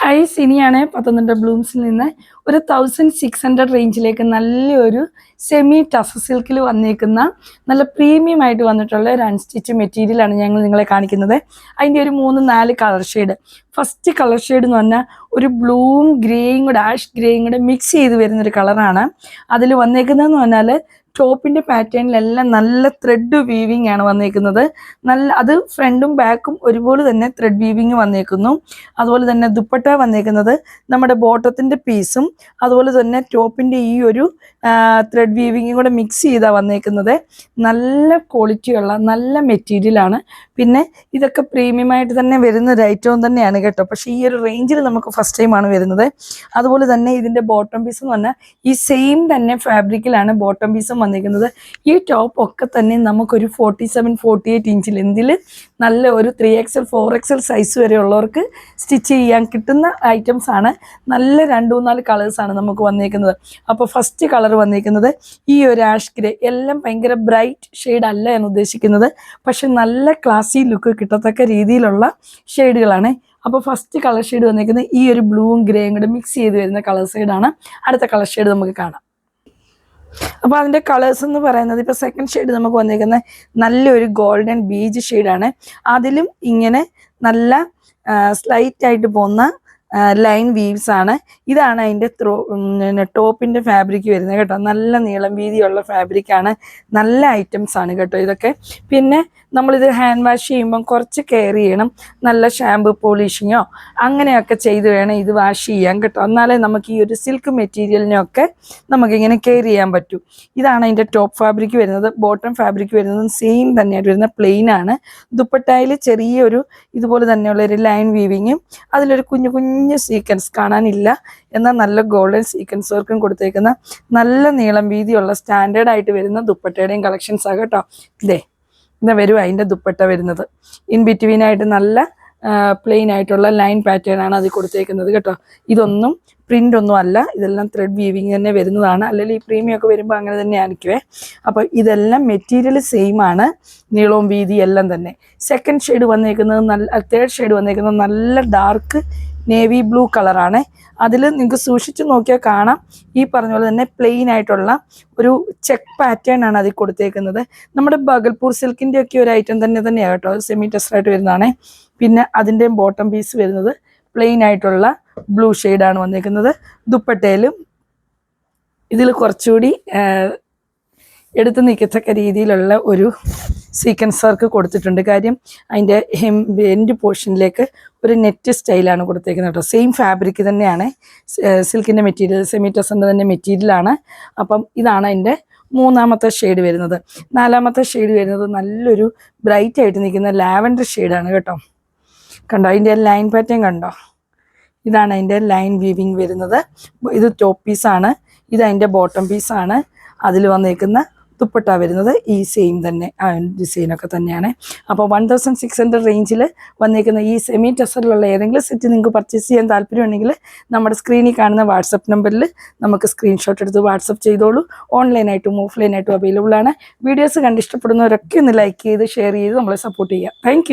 Hi, സിനിയാണ് Pathanamthitta ബ്ലൂംസിൽ നിന്ന്. ഒരു 1600 റേഞ്ചിലേക്ക് നല്ലൊരു സെമി ടഫ് സിൽക്കിൽ വന്നേക്കുന്ന നല്ല പ്രീമിയം ആയിട്ട് വന്നിട്ടുള്ള ഒരു അൺസ്റ്റിച്ച് മെറ്റീരിയലാണ് ഞങ്ങൾ നിങ്ങളെ കാണിക്കുന്നത്. അതിൻ്റെ ഒരു 3-4 colour shade. First colour shade എന്ന് പറഞ്ഞാൽ ഒരു ബ്ലൂവും ഗ്രേയും കൂടെ ആഷ് ഗ്രേയും കൂടെ മിക്സ് ചെയ്ത് വരുന്നൊരു കളറാണ്. അതിൽ വന്നേക്കുന്നതെന്ന് പറഞ്ഞാൽ ടോപ്പിൻ്റെ പാറ്റേണിലെല്ലാം നല്ല ത്രെഡ് വീവിങ് ആണ് വന്നേക്കുന്നത്. നല്ല അത് ഫ്രണ്ടും ബാക്കും ഒരുപോലെ തന്നെ ത്രെഡ് വീവിങ് വന്നേക്കുന്നു. അതുപോലെ തന്നെ ദുപ്പട്ട വന്നേക്കുന്നത് നമ്മുടെ ബോട്ടത്തിൻ്റെ പീസും അതുപോലെ തന്നെ ടോപ്പിൻ്റെ ഈ ഒരു ത്രെഡ് വീവിങ്ങും കൂടെ മിക്സ് ചെയ്താണ് വന്നേക്കുന്നത്. നല്ല ക്വാളിറ്റിയുള്ള നല്ല മെറ്റീരിയലാണ്. പിന്നെ ഇതൊക്കെ പ്രീമിയമായിട്ട് തന്നെ വരുന്ന ഒരു ഐറ്റവും തന്നെയാണ് കേട്ടോ. പക്ഷേ ഈ ഒരു റേഞ്ചിൽ നമുക്ക് ഫസ്റ്റ് ടൈമാണ് വരുന്നത്. അതുപോലെ തന്നെ ഇതിൻ്റെ ബോട്ടം പീസ് എന്ന് പറഞ്ഞാൽ ഈ സെയിം തന്നെ ഫാബ്രിക്കിലാണ് ബോട്ടം പീസും വന്നിരിക്കുന്നത്. ഈ ടോപ്പ് ഒക്കെ തന്നെ നമുക്കൊരു 47-48 ഇഞ്ചിൽ എന്തിൽ നല്ല ഒരു 3XL 4XL സൈസ് വരെ ഉള്ളവർക്ക് സ്റ്റിച്ച് ചെയ്യാൻ കിട്ടുന്ന ഐറ്റംസ് ആണ്. നല്ല 2-4 കളേഴ്സാണ് നമുക്ക് വന്നിരിക്കുന്നത്. അപ്പോൾ ഫസ്റ്റ് കളർ വന്നിരിക്കുന്നത് ഈ ഒരു ആഷ് ഗ്രേ. എല്ലാം ഭയങ്കര ബ്രൈറ്റ് ഷെയ്ഡ് അല്ല എന്ന് ഉദ്ദേശിക്കുന്നത്, പക്ഷെ നല്ല ക്ലാസി ലുക്ക് കിട്ടത്തക്ക രീതിയിലുള്ള ഷെയ്ഡുകളാണ്. അപ്പോൾ ഫസ്റ്റ് കളർ ഷെയ്ഡ് വന്നിരിക്കുന്നത് ഈ ഒരു ബ്ലൂവും ഗ്രേയും കൂടെ മിക്സ് ചെയ്ത് വരുന്ന കളർ ഷെയ്ഡാണ്. അടുത്ത കളർ ഷെയ്ഡ് നമുക്ക് കാണാം. അപ്പോൾ അതിൻ്റെ കളേഴ്സ് എന്ന് പറയുന്നത് ഇപ്പോൾ സെക്കൻഡ് ഷെയ്ഡ് നമുക്ക് വന്നിരിക്കുന്നത് നല്ലൊരു ഗോൾഡൻ ബീജ് ഷെയ്ഡാണ്. അതിലും ഇങ്ങനെ നല്ല സ്ലൈറ്റ് ആയിട്ട് പോകുന്ന ലൈൻ വീവ്സ് ആണ്. ഇതാണ് അതിൻ്റെ ടോപ്പിൻ്റെ ഫാബ്രിക് വരുന്നത് കേട്ടോ. നല്ല നീളം വീതിയുള്ള ഫാബ്രിക്കാണ്. നല്ല ഐറ്റംസ് ആണ് കേട്ടോ ഇതൊക്കെ. പിന്നെ നമ്മളിത് ഹാൻഡ് വാഷ് ചെയ്യുമ്പം കുറച്ച് കെയർ ചെയ്യണം. നല്ല ഷാമ്പു പോളിഷിങ്ങോ അങ്ങനെയൊക്കെ ചെയ്ത് വേണം ഇത് വാഷ് ചെയ്യാൻ കേട്ടോ. എന്നാലേ നമുക്ക് ഈ ഒരു സിൽക്ക് മെറ്റീരിയലിനെയൊക്കെ നമുക്കിങ്ങനെ കെയർ ചെയ്യാൻ പറ്റൂ. ഇതാണ് അതിൻ്റെ ടോപ്പ് ഫാബ്രിക് വരുന്നത്. ബോട്ടം ഫാബ്രിക് വരുന്നത് സെയിം തന്നെയായിട്ട് വരുന്ന പ്ലെയിൻ ആണ്. ദുപ്പട്ടയിൽ ചെറിയൊരു ഇതുപോലെ തന്നെയുള്ളൊരു ലൈൻ വീവിങ്ങും അതിലൊരു കുഞ്ഞു സീക്വൻസ് കാണാനില്ല, എന്നാൽ നല്ല ഗോൾഡൻ സീക്വൻസ് വർക്കും കൊടുത്തേക്കുന്ന നല്ല നീളം വീതിയുള്ള സ്റ്റാൻഡേർഡ് ആയിട്ട് വരുന്ന ദുപ്പട്ടയുടെയും കളക്ഷൻസ് ആണ് കേട്ടോ. ഇതാ വരും അതിൻ്റെ ദുപ്പട്ട വരുന്നത്. ഇൻ ബിറ്റ്വീനായിട്ട് നല്ല പ്ലെയിൻ ആയിട്ടുള്ള ലൈൻ പാറ്റേൺ ആണ് അത് കൊടുത്തേക്കുന്നത് കേട്ടോ. ഇതൊന്നും പ്രിൻ്റ് ഒന്നും അല്ല, ഇതെല്ലാം ത്രെഡ് വീവിങ് തന്നെ വരുന്നതാണ്. അല്ലെങ്കിൽ ഈ പ്രീമിയം ഒക്കെ വരുമ്പോൾ അങ്ങനെ തന്നെ ആയിരിക്കുവേ. അപ്പോൾ ഇതെല്ലാം മെറ്റീരിയൽ സെയിം ആണ്, നീളവും വീതി എല്ലാം തന്നെ. സെക്കൻഡ് ഷെയ്ഡ് വന്നേക്കുന്നത് തേർഡ് ഷെയ്ഡ് വന്നേക്കുന്നത് നല്ല ഡാർക്ക് നേവി ബ്ലൂ കളറാണ്. അതിൽ നിങ്ങൾക്ക് സൂക്ഷിച്ച് നോക്കിയാൽ കാണാം, ഈ പറഞ്ഞ പോലെ തന്നെ പ്ലെയിൻ ആയിട്ടുള്ള ഒരു ചെക്ക് പാറ്റേൺ ആണ് അതിൽ കൊടുത്തേക്കുന്നത്. നമ്മുടെ ബഗൽപൂർ സിൽക്കിൻ്റെ ഒക്കെ ഒരു ഐറ്റം തന്നെയാണ് കേട്ടോ. സെമി ടെസ്റ്ററായിട്ട് വരുന്നതാണ്. പിന്നെ അതിൻ്റെ ബോട്ടം പീസ് വരുന്നത് പ്ലെയിൻ ആയിട്ടുള്ള ബ്ലൂ ഷെയ്ഡാണ് വന്നേക്കുന്നത്. ദുപ്പട്ടയിലും ഇതിൽ കുറച്ചുകൂടി എടുത്ത് നിൽക്കത്തക്ക രീതിയിലുള്ള ഒരു സീക്വൻസ് വർക്ക് കൊടുത്തിട്ടുണ്ട്. കാര്യം അതിൻ്റെ എൻഡ് പോർഷനിലേക്ക് ഒരു നെറ്റ് സ്റ്റൈലാണ് കൊടുത്തേക്കുന്നത് കേട്ടോ. സെയിം ഫാബ്രിക് തന്നെയാണ്, സിൽക്കിൻ്റെ മെറ്റീരിയൽ, സെമി ടെസറിൻ്റെ തന്നെ മെറ്റീരിയലാണ്. അപ്പം ഇതാണ് അതിൻ്റെ മൂന്നാമത്തെ ഷെയ്ഡ് വരുന്നത്. നാലാമത്തെ ഷെയ്ഡ് വരുന്നത് നല്ലൊരു ബ്രൈറ്റ് ആയിട്ട് നിൽക്കുന്ന ലാവൻഡർ ഷെയ്ഡാണ് കേട്ടോ. കണ്ടോ അതിൻ്റെ ലൈൻ പാറ്റേൺ കണ്ടോ? ഇതാണ് അതിൻ്റെ ലൈൻ വീവിങ് വരുന്നത്. ഇത് ടോപ്പ് പീസാണ്, ഇത് അതിൻ്റെ ബോട്ടം പീസാണ്. അതിൽ വന്നേക്കുന്ന ദുപ്പട്ട വരുന്നത് ഈ സെയിം തന്നെ ഡിസൈനൊക്കെ തന്നെയാണ്. അപ്പോൾ 1600 റേഞ്ചിൽ വന്നേക്കുന്ന ഈ സെമി ടെസറിലുള്ള ഏതെങ്കിലും സെറ്റ് നിങ്ങൾക്ക് പർച്ചേസ് ചെയ്യാൻ താല്പര്യമുണ്ടെങ്കിൽ നമ്മുടെ സ്ക്രീനിൽ കാണുന്ന വാട്സപ്പ് നമ്പറിൽ നമുക്ക് സ്ക്രീൻഷോട്ട് എടുത്ത് വാട്സപ്പ് ചെയ്തോളൂ. ഓൺലൈനായിട്ടും ഓഫ്ലൈനായിട്ടും അവൈലബിൾ ആണ്. വീഡിയോസ് കണ്ട് ഇഷ്ടപ്പെടുന്നവരൊക്കെ ഒന്ന് ലൈക്ക് ചെയ്ത് ഷെയർ ചെയ്ത് നമ്മളെ സപ്പോർട്ട് ചെയ്യുക. താങ്ക്